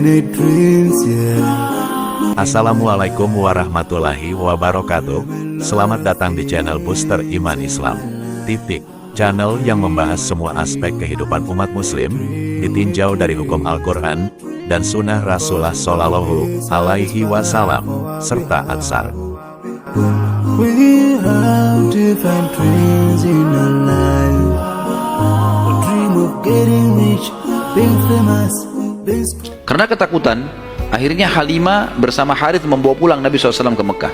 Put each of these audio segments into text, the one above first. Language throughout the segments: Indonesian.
many dreams, yeah. Assalamualaikum warahmatullahi wabarakatuh. Selamat datang di channel Booster Iman Islam. Channel yang membahas semua aspek kehidupan umat muslim, ditinjau dari hukum Al-Quran dan sunnah Rasulullah Shallallahu Alaihi Wasallam serta Ansar. We have different dreams in our life. A dream of getting rich, being famous, being... Karena ketakutan, akhirnya Halimah bersama Harith membawa pulang Nabi SAW ke Mekah.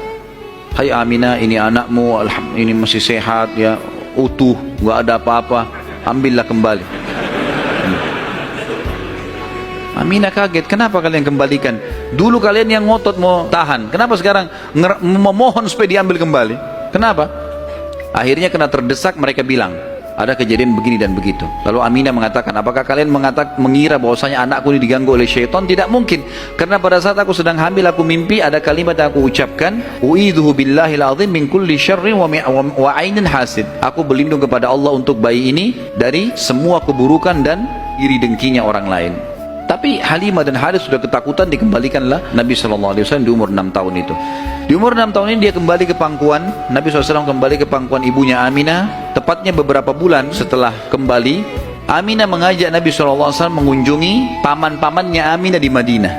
Hai Aminah, ini anakmu, ini masih sehat ya, utuh, nggak ada apa-apa, ambillah kembali. Aminah kaget, kenapa kalian kembalikan? Dulu kalian yang ngotot mau tahan, kenapa sekarang memohon supaya diambil kembali? Kenapa? Akhirnya kena terdesak, mereka bilang ada kejadian begini dan begitu. Lalu Aminah mengatakan, apakah kalian mengira bahwasanya anakku ini diganggu oleh syaitan? Tidak mungkin, karena pada saat aku sedang hamil aku mimpi ada kalimat yang aku ucapkan, u'idzuhu billahil azim min kulli syarrin wa ainin hasid. Aku berlindung kepada Allah untuk bayi ini dari semua keburukan dan iri dengkinya orang lain. Tapi Halimah dan Harith sudah ketakutan, dikembalikanlah Nabi SAW di umur 6 tahun itu. Di umur 6 tahun ini dia kembali ke pangkuan, Nabi SAW kembali ke pangkuan ibunya Aminah. Tepatnya beberapa bulan setelah kembali, Aminah mengajak Nabi SAW mengunjungi paman-pamannya Aminah di Madinah.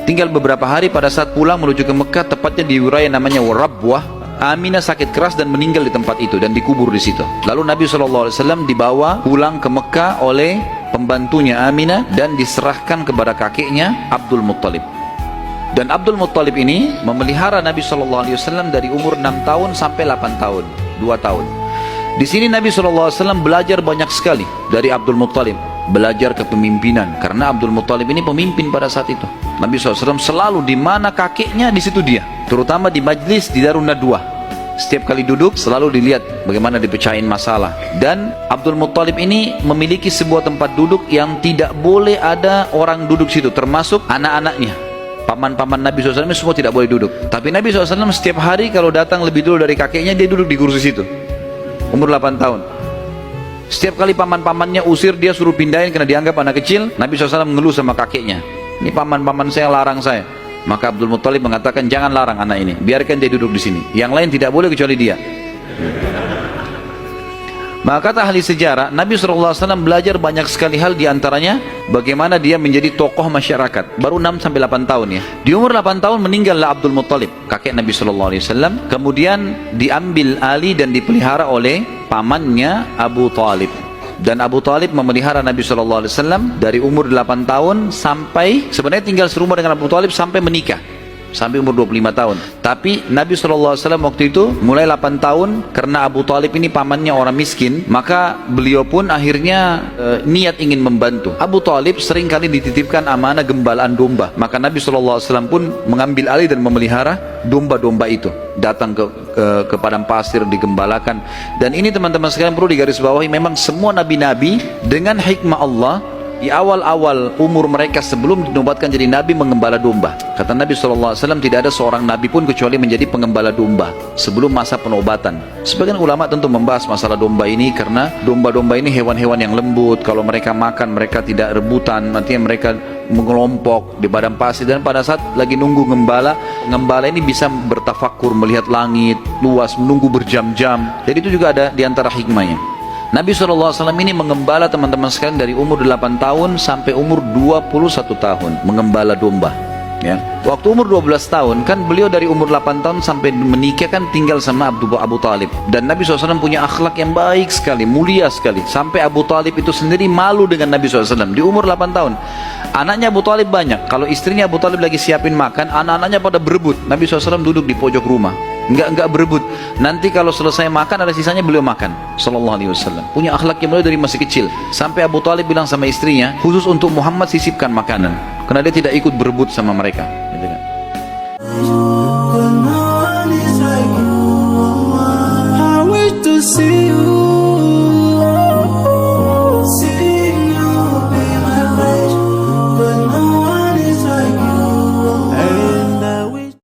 Tinggal beberapa hari, pada saat pulang menuju ke Mekah, tepatnya di wilayah namanya Warabwah, Aminah sakit keras dan meninggal di tempat itu dan dikubur di situ. Lalu Nabi SAW dibawa pulang ke Mekah oleh pembantunya Aminah dan diserahkan kepada kakeknya Abdul Muttalib. Dan Abdul Muttalib ini memelihara Nabi SAW dari umur 6 tahun sampai 8 tahun, 2 tahun. Di sini Nabi SAW belajar banyak sekali dari Abdul Muttalib, belajar kepemimpinan, karena Abdul Muttalib ini pemimpin pada saat itu. Nabi SAW selalu di mana kakeknya, di situ dia, terutama di majlis di Darun Nadwah. Setiap kali duduk selalu dilihat bagaimana dipecahin masalah. Dan Abdul Muttalib ini memiliki sebuah tempat duduk yang tidak boleh ada orang duduk situ, termasuk anak-anaknya. Paman-paman Nabi SAW semua tidak boleh duduk. Tapi Nabi SAW setiap hari kalau datang lebih dulu dari kakeknya, dia duduk di kursi situ. Umur 8 tahun. Setiap kali paman-pamannya usir, dia suruh pindahin karena dianggap anak kecil. Nabi SAW mengeluh sama kakeknya, ini paman-paman saya larang saya. Maka Abdul Muttalib mengatakan, jangan larang anak ini, biarkan dia duduk di sini. Yang lain tidak boleh kecuali dia. Maka kata ahli sejarah, Nabi SAW belajar banyak sekali hal, diantaranya bagaimana dia menjadi tokoh masyarakat. Baru 6-8 tahun ya. Di umur 8 tahun meninggallah Abdul Muttalib, kakek Nabi SAW. Kemudian diambil alih dan dipelihara oleh pamannya Abu Talib. Dan Abu Talib memelihara Nabi SAW dari umur 8 tahun sampai, sebenarnya tinggal serumah dengan Abu Talib sampai menikah, sampai umur 25 tahun. Tapi Nabi SAW waktu itu mulai 8 tahun, karena Abu Talib ini pamannya orang miskin, maka beliau pun akhirnya niat ingin membantu. Abu Talib seringkali dititipkan amanah gembalaan domba, maka Nabi SAW pun mengambil alih dan memelihara domba-domba itu, datang ke padang pasir, digembalakan. Dan ini teman-teman sekalian perlu digarisbawahi, memang semua nabi-nabi dengan hikmah Allah di awal-awal umur mereka sebelum dinobatkan jadi nabi mengembala domba. Kata Nabi SAW, tidak ada seorang nabi pun kecuali menjadi pengembala domba sebelum masa penobatan. Sebagian ulama tentu membahas masalah domba ini karena domba-domba ini hewan-hewan yang lembut, kalau mereka makan mereka tidak rebutan, nantinya mereka mengelompok di padang pasir. Dan pada saat lagi nunggu ngembala ini bisa bertafakur, melihat langit luas, menunggu berjam-jam. Jadi itu juga ada diantara hikmahnya. Nabi SAW ini mengembala teman-teman sekalian dari umur 8 tahun sampai umur 21 tahun mengembala domba ya. Waktu umur 12 tahun kan beliau dari umur 8 tahun sampai menikah kan tinggal sama Abu Talib. Dan Nabi SAW punya akhlak yang baik sekali, mulia sekali, sampai Abu Talib itu sendiri malu dengan Nabi SAW. Di umur 8 tahun anaknya Abu Talib banyak, kalau istrinya Abu Talib lagi siapin makan, anak-anaknya pada berebut. Nabi SAW duduk di pojok rumah, enggak berebut. Nanti kalau selesai makan ada sisanya beliau makan. Sallallahu alaihi wasallam. Punya akhlak yang mulia dari masih kecil. Sampai Abu Talib bilang sama istrinya, khusus untuk Muhammad sisipkan makanan, karena dia tidak ikut berebut sama mereka. Gitu kan.